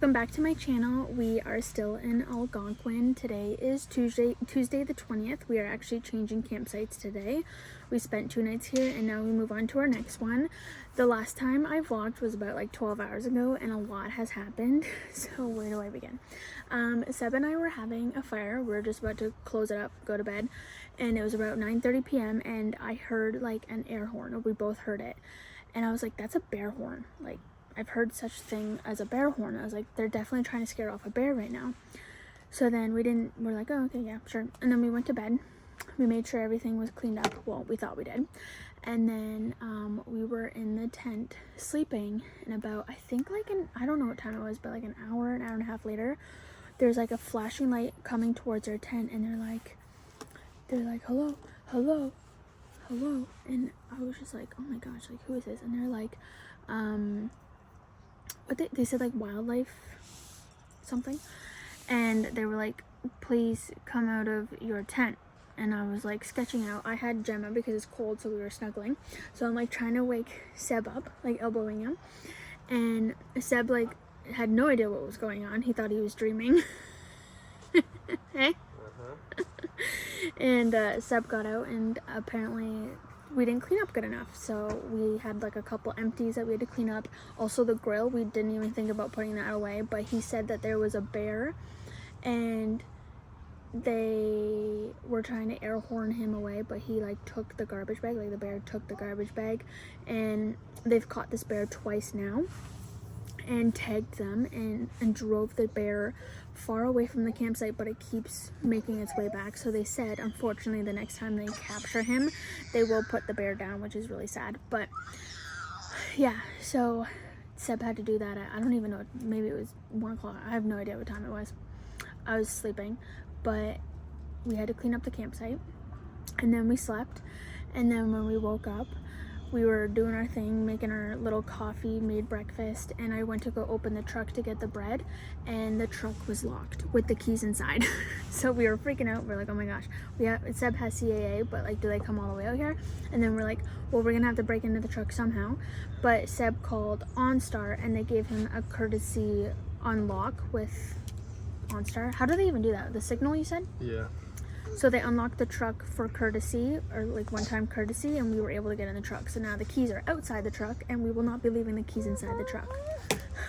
Welcome back to my channel. We are still in ALGONQUIN. Today is Tuesday the 20th. We are actually changing campsites today. We spent 2 nights here and now we move on to our next one. The last time I vlogged was about like 12 hours ago and a lot has happened. So where do I begin? Seb and I were having a fire. We were just about to close it up, go to bed, and it was about 9:30 p.m. and I heard like an air horn. We both heard it and I was like, that's a bear horn. Like, I've heard such thing as a bear horn. I was like, they're definitely trying to scare off a bear right now. So then we're like, oh, okay, yeah, sure. And then we went to bed. We made sure everything was cleaned up. Well, we thought we did. And then we were in the tent sleeping, and about, I think like I don't know what time it was, but like an hour and a half later, there's like a flashing light coming towards our tent, and they're like, hello, hello, hello. And I was just like, oh my gosh, like, who is this? And they're like, they said like wildlife something, and they were like, please come out of your tent. And I was like sketching out. I had Gemma because it's cold, so we were snuggling, so I'm like trying to wake Seb up, like elbowing him, and Seb like had no idea what was going on. He thought he was dreaming. Hey. And Seb got out, and apparently we didn't clean up good enough, so we had like a couple empties that we had to clean up. Also the grill, we didn't even think about putting that away, but he said that there was a bear and they were trying to air horn him away, but he like took the garbage bag, like the bear took the garbage bag, and they've caught this bear twice now and tagged them and drove the bear far away from the campsite, but it keeps making its way back. So they said, unfortunately, the next time they capture him, they will put the bear down, which is really sad. But yeah, so Seb had to do that at, I don't even know, maybe it was 1 o'clock. I have no idea what time it was. I was sleeping, but we had to clean up the campsite, and then we slept, and then when we woke up, we were doing our thing, making our little coffee, made breakfast, and I went to go open the truck to get the bread, and the truck was locked with the keys inside. So we were freaking out. We're like, oh my gosh, Seb has CAA, but like, do they come all the way out here? And then we're like, well, we're gonna have to break into the truck somehow. But Seb called OnStar, and they gave him a courtesy unlock with OnStar. How do they even do that? The signal, you said? Yeah. So they unlocked the truck for courtesy, or like one-time courtesy, and we were able to get in the truck. So now the keys are outside the truck, and we will not be leaving the keys inside the truck.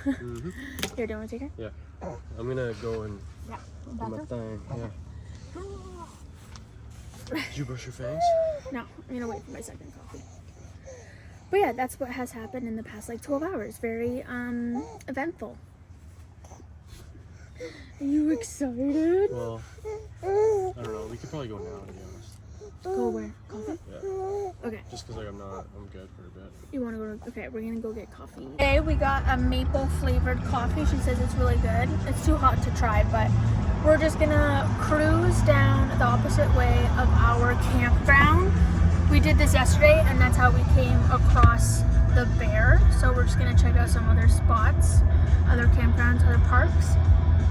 Mm-hmm. Here, do you want to take her? Yeah. I'm gonna go and do my thing. Yeah. Did you brush your fangs? No, I'm gonna wait for my second coffee. But yeah, that's what has happened in the past like 12 hours. Very eventful. Are you excited? Well, I don't know. We could probably go now, to be honest. Go where? Coffee? Yeah. Okay. Just because like I'm good for a bit. You want to go to, okay, we're gonna go get coffee. Today we got a maple flavored coffee. She says it's really good. It's too hot to try, but we're just gonna cruise down the opposite way of our campground. We did this yesterday, and that's how we came across the bear. So we're just gonna check out some other spots, other campgrounds, other parks.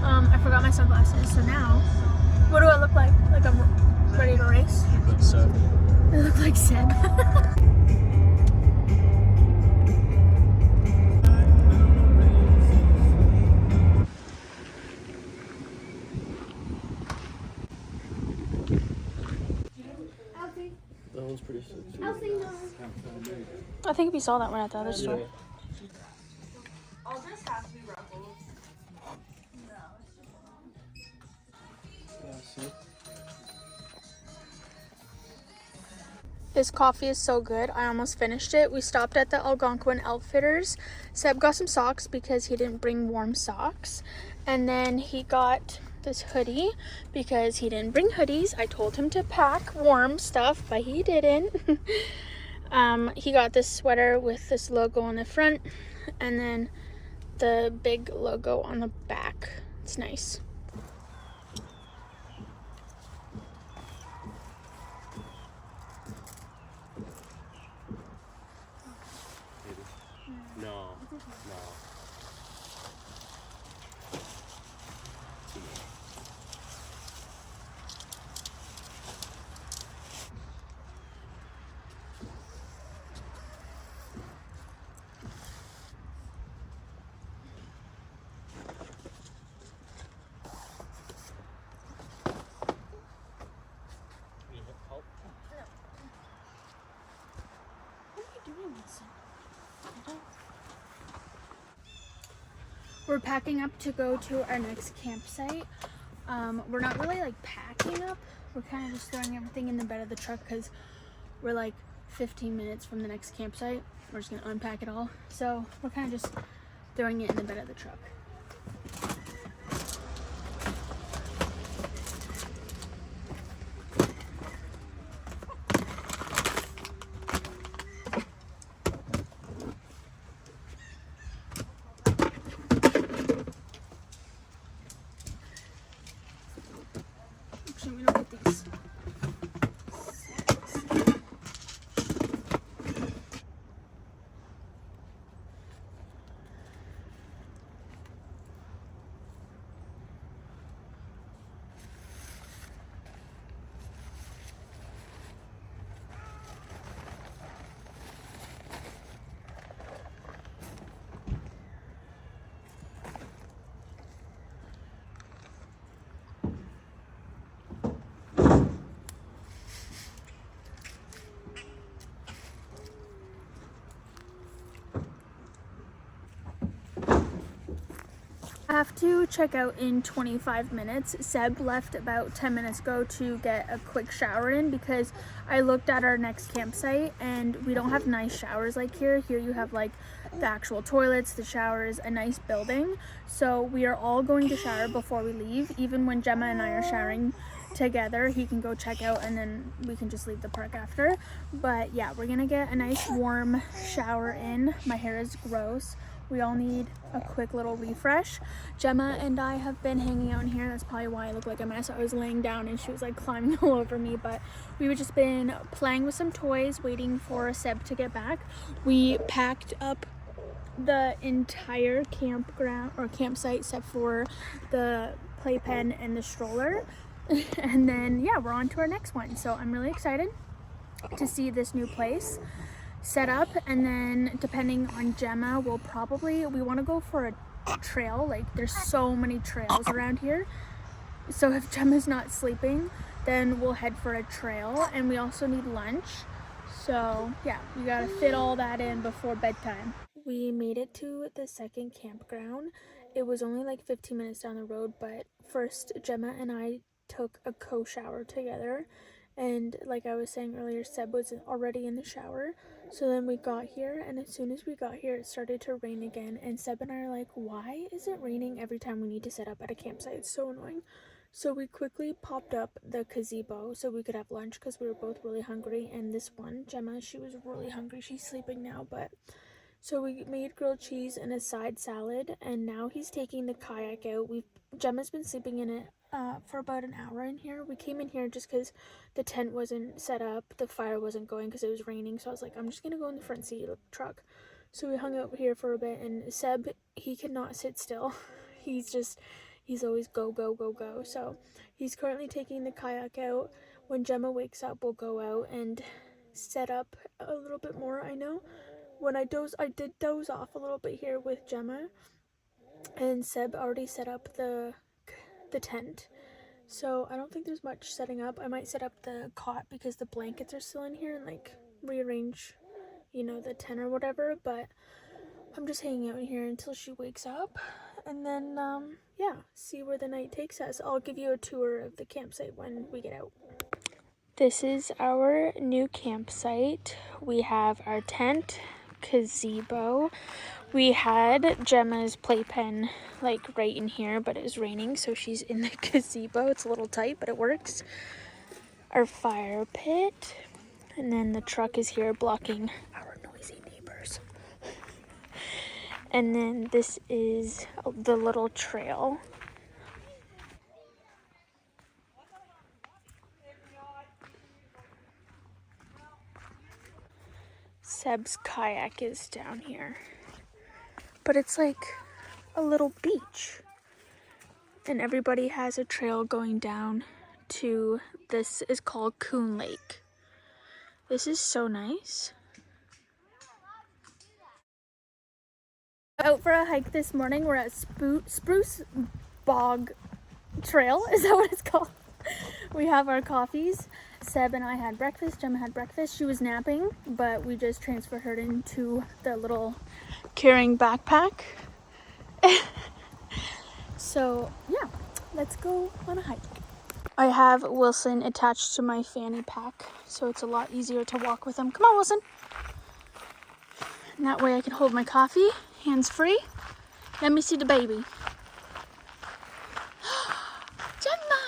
I forgot my sunglasses, so now, what do I look like? Like I'm ready to race? You look like Seb. I look like Seb. That one's pretty sick. I think we saw that one at the other store. I'll just have to be ruffled. This coffee is so good. I almost finished it. We stopped at the ALGONQUIN Outfitters. Seb got some socks because he didn't bring warm socks. And then he got this hoodie because he didn't bring hoodies. I told him to pack warm stuff, but he didn't. He got this sweater with this logo on the front and then the big logo on the back. It's nice. No. We're packing up to go to our next campsite. We're not really like packing up. We're kind of just throwing everything in the bed of the truck because we're like 15 minutes from the next campsite. We're just gonna unpack it all. So we're kind of just throwing it in the bed of the truck. Actually, we don't get these. I have to check out in 25 minutes. Seb left about 10 minutes ago to get a quick shower in because I looked at our next campsite and we don't have nice showers like here. Here you have like the actual toilets, the showers, a nice building. So we are all going to shower before we leave. Even when Gemma and I are showering together, he can go check out and then we can just leave the park after. But yeah, we're gonna get a nice warm shower in. My hair is gross. We all need a quick little refresh. Gemma and I have been hanging out in here. That's probably why I look like a mess. I was laying down and she was like climbing all over me, but we've just been playing with some toys, waiting for Seb to get back. We packed up the entire campground or campsite except for the playpen and the stroller. And then yeah, we're on to our next one. So I'm really excited to see this new place set up, and then depending on Gemma, we want to go for a trail. Like there's so many trails around here, so if Gemma's not sleeping, then we'll head for a trail. And we also need lunch, so yeah, we gotta fit all that in before bedtime. We made it to the second campground. It was only like 15 minutes down the road, but first Gemma and I took a co-shower together. And like I was saying earlier, Seb was already in the shower. So then we got here, and as soon as we got here, it started to rain again. And Seb and I are like, why is it raining every time we need to set up at a campsite? It's so annoying. So we quickly popped up the gazebo so we could have lunch because we were both really hungry. And this one, Gemma, she was really hungry. She's sleeping now, but... So we made grilled cheese and a side salad, and now he's taking the kayak out. Gemma's been sleeping in it for about an hour in here. We came in here just because the tent wasn't set up, the fire wasn't going because it was raining. So I was like, I'm just gonna go in the front seat of the truck. So we hung out here for a bit, and Seb, he cannot sit still. He's always go, go, go, go. So he's currently taking the kayak out. When Gemma wakes up, we'll go out and set up a little bit more. I know. When I did doze off a little bit here with Gemma, and Seb already set up the tent. So I don't think there's much setting up. I might set up the cot because the blankets are still in here and like rearrange, you know, the tent or whatever. But I'm just hanging out in here until she wakes up, and then yeah, see where the night takes us. I'll give you a tour of the campsite when we get out. This is our new campsite. We have our tent, gazebo. We had Gemma's playpen like right in here, but it was raining, so she's in the gazebo. It's a little tight, but it works. Our fire pit, and then the truck is here blocking our noisy neighbors. And then this is the little trail. Seb's kayak is down here, but it's like a little beach, and everybody has a trail going down to, this is called Coon Lake. This is so nice. Out for a hike this morning. We're at Spruce Bog Trail, is that what it's called? We have our coffees. Seb and I had breakfast. Gemma had breakfast. She was napping, but we just transferred her into the little carrying backpack. So yeah, let's go on a hike. I have Wilson attached to my fanny pack, so it's a lot easier to walk with him. Come on, Wilson. And that way I can hold my coffee, hands free. Let me see the baby. Gemma!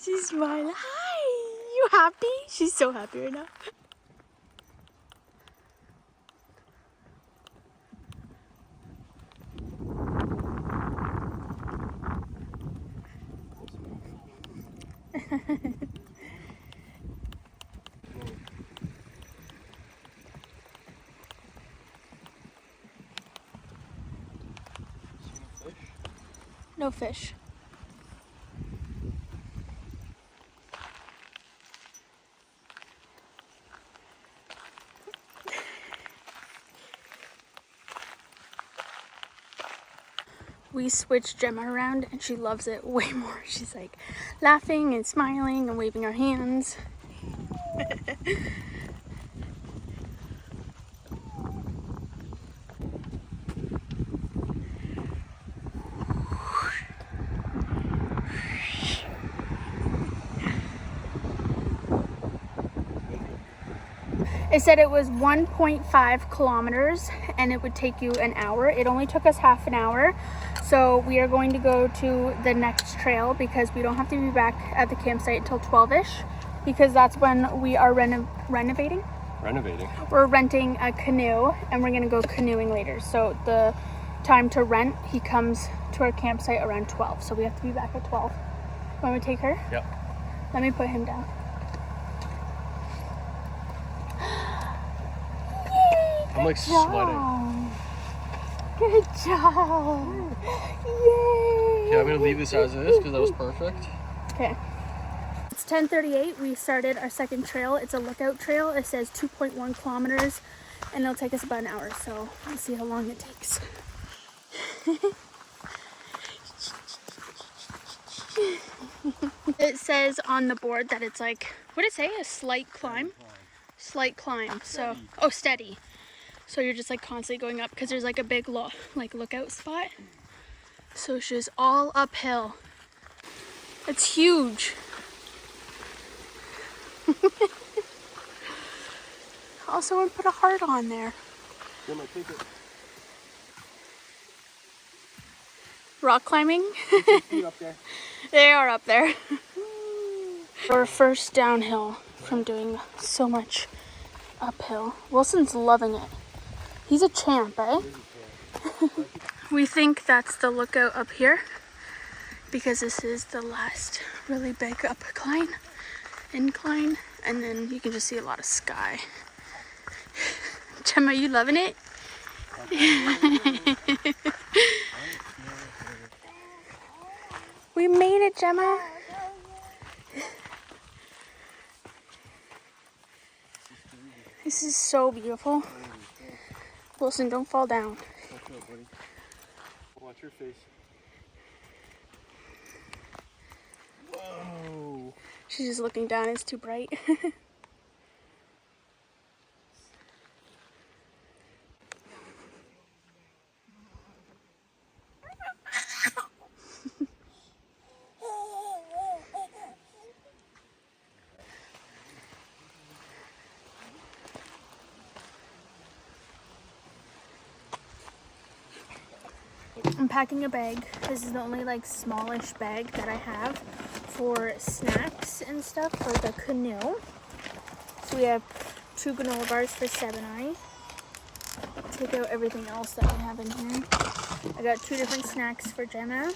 she's smiling. Hi! You happy? She's so happy right now. No fish. We switched Gemma around and she loves it way more. She's like laughing and smiling and waving her hands. It said it was 1.5 kilometers and it would take you an hour. It only took us half an hour. So we are going to go to the next trail because we don't have to be back at the campsite until 12-ish because that's when we are renovating. We're renting a canoe and we're gonna go canoeing later. So the time to rent, he comes to our campsite around 12. So we have to be back at 12. Want me to take her? Yep. Let me put him down. I'm like sweating. Good job. Yay. Okay, I'm gonna leave this as is because that was perfect. Okay. It's 10:38. We started our second trail. It's a lookout trail. It says 2.1 kilometers and it'll take us about an hour. So we'll see how long it takes. It says on the board that it's like, what did it say? A slight climb? Slight climb. So, oh, steady. So you're just like constantly going up because there's like a big lookout spot. So it's just all uphill. It's huge. Also, I put a heart on there. Rock climbing? Up there. They are up there. Our first downhill from doing so much uphill. Wilson's loving it. He's a champ, eh? We think that's the lookout up here because this is the last really big incline, and then you can just see a lot of sky. Gemma, you loving it? We made it, Gemma. This is so beautiful. Wilson, don't fall down. Watch your face. Whoa. She's just looking down. It's too bright. I'm packing a bag. This is the only like smallish bag that I have for snacks and stuff for the canoe. So we have 2 granola bars for 7i. Take out everything else that I have in here. I got 2 different snacks for Gemma.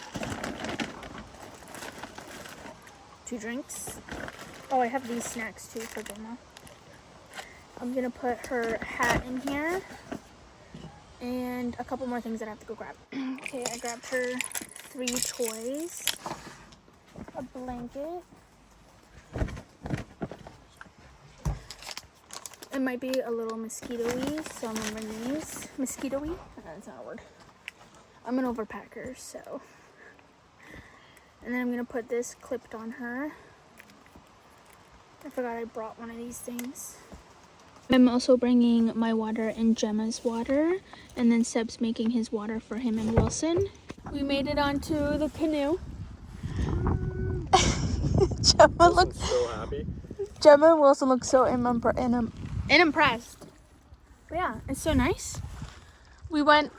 2 drinks. Oh, I have these snacks too for Gemma. I'm gonna put her hat in here. And a couple more things that I have to go grab. Okay, I grabbed her 3 toys, a blanket. It might be a little mosquito-y, so I'm gonna bring these. Mosquito-y? That's not a word. I'm an overpacker, so. And then I'm gonna put this clipped on her. I forgot I brought one of these things. I'm also bringing my water and Gemma's water, and then Seb's making his water for him and Wilson. We made it onto the canoe. Gemma looks so happy. Gemma and Wilson look so impressed. But yeah, it's so nice. We went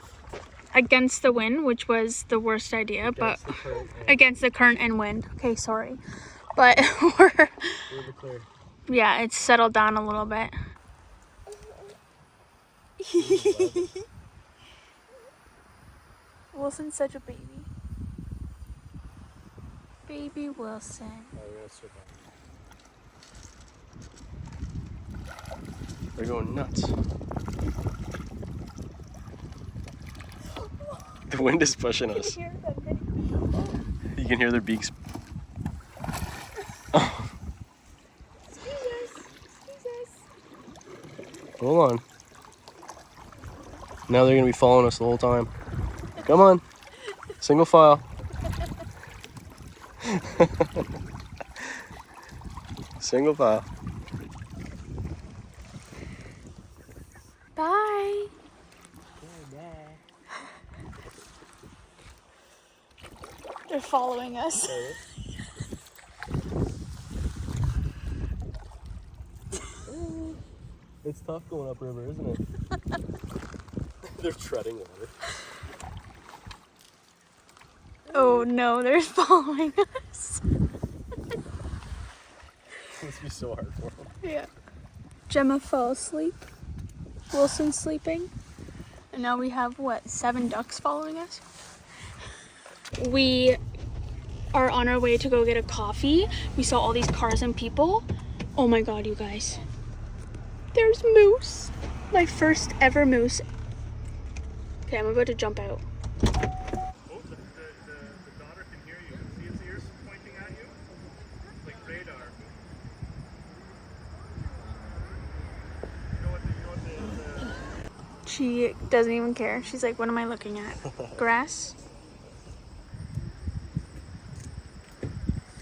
against the wind, which was the worst idea, but against the current and wind. Okay, sorry. But yeah, it's settled down a little bit. Wilson's such a baby. Baby Wilson. They're going nuts. The wind is pushing us. You can hear their beaks. Oh. Hold on. Now they're gonna be following us the whole time. Come on. Single file. Single file. Bye. They're following us. It's tough going upriver, isn't it? They're treading water. Oh no, they're following us. This must be so hard for them. Yeah. Gemma fell asleep. Wilson's sleeping. And now we have, what, 7 ducks following us? We are on our way to go get a coffee. We saw all these cars and people. Oh my god, you guys. There's moose. My first ever moose. Okay, I'm about to jump out. Oh, the daughter can hear you. See his ears pointing at you? Like radar. You know what the She doesn't even care. She's like, what am I looking at? Grass?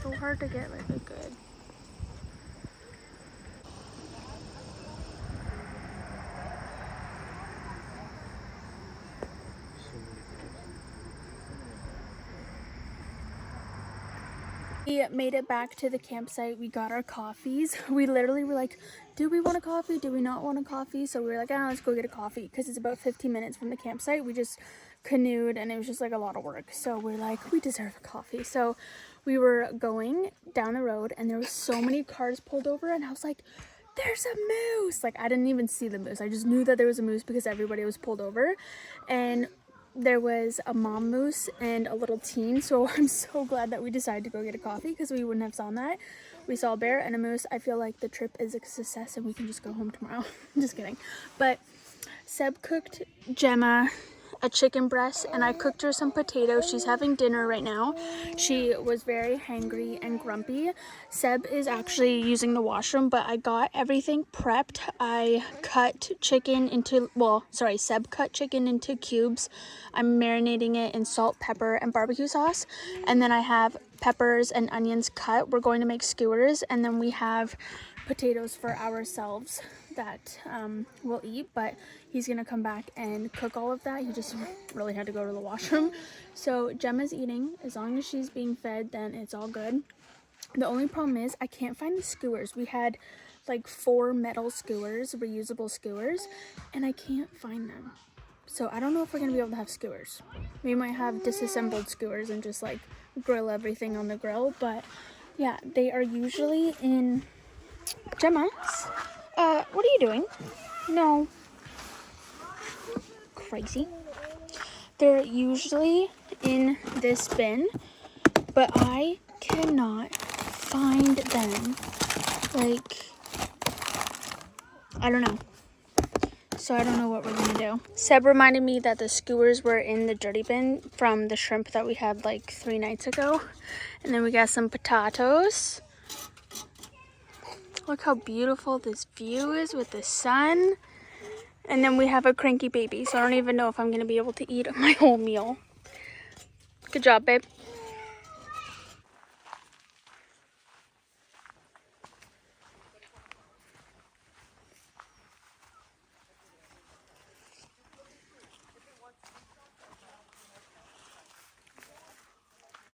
So hard to get like a good. We made it back to the campsite. We got our coffees. We literally were like, do we want a coffee? Do we not want a coffee? So we were like, let's go get a coffee, because it's about 15 minutes from the campsite. We just canoed and it was just like a lot of work. So we're like, we deserve a coffee. So we were going down the road and there was so many cars pulled over, and I was like, there's a moose. Like, I didn't even see the moose. I just knew that there was a moose because everybody was pulled over. And there was a mom moose and a little teen, so I'm so glad that we decided to go get a coffee, because we wouldn't have seen that. We saw a bear and a moose. I feel like the trip is a success and we can just go home tomorrow. Just kidding. But Seb cooked Gemma a chicken breast and I cooked her some potatoes. She's having dinner right now. She was very hangry and grumpy. Seb is actually using the washroom, but I got everything prepped. I cut chicken into, Seb cut chicken into cubes. I'm marinating it in salt, pepper, and barbecue sauce. And then I have peppers and onions cut. We're going to make skewers, and then we have potatoes for ourselves that we'll eat, but he's gonna come back and cook all of that. He just really had to go to the washroom. So Gemma's eating. As long as she's being fed, then it's all good. The only problem is I can't find the skewers. We had like 4 metal skewers, reusable skewers, and I can't find them. So I don't know if we're gonna be able to have skewers. We might have disassembled skewers and just like grill everything on the grill, but yeah, they are usually in Gemma. What are you doing? No. Crazy. They're usually in this bin, but I cannot find them. Like, I don't know. So I don't know what we're gonna do. Seb reminded me that the skewers were in the dirty bin from the shrimp that we had like 3 nights ago. And then we got some potatoes. Look how beautiful this view is with the sun. And then we have a cranky baby, so I don't even know if I'm going to be able to eat my whole meal. Good job, babe.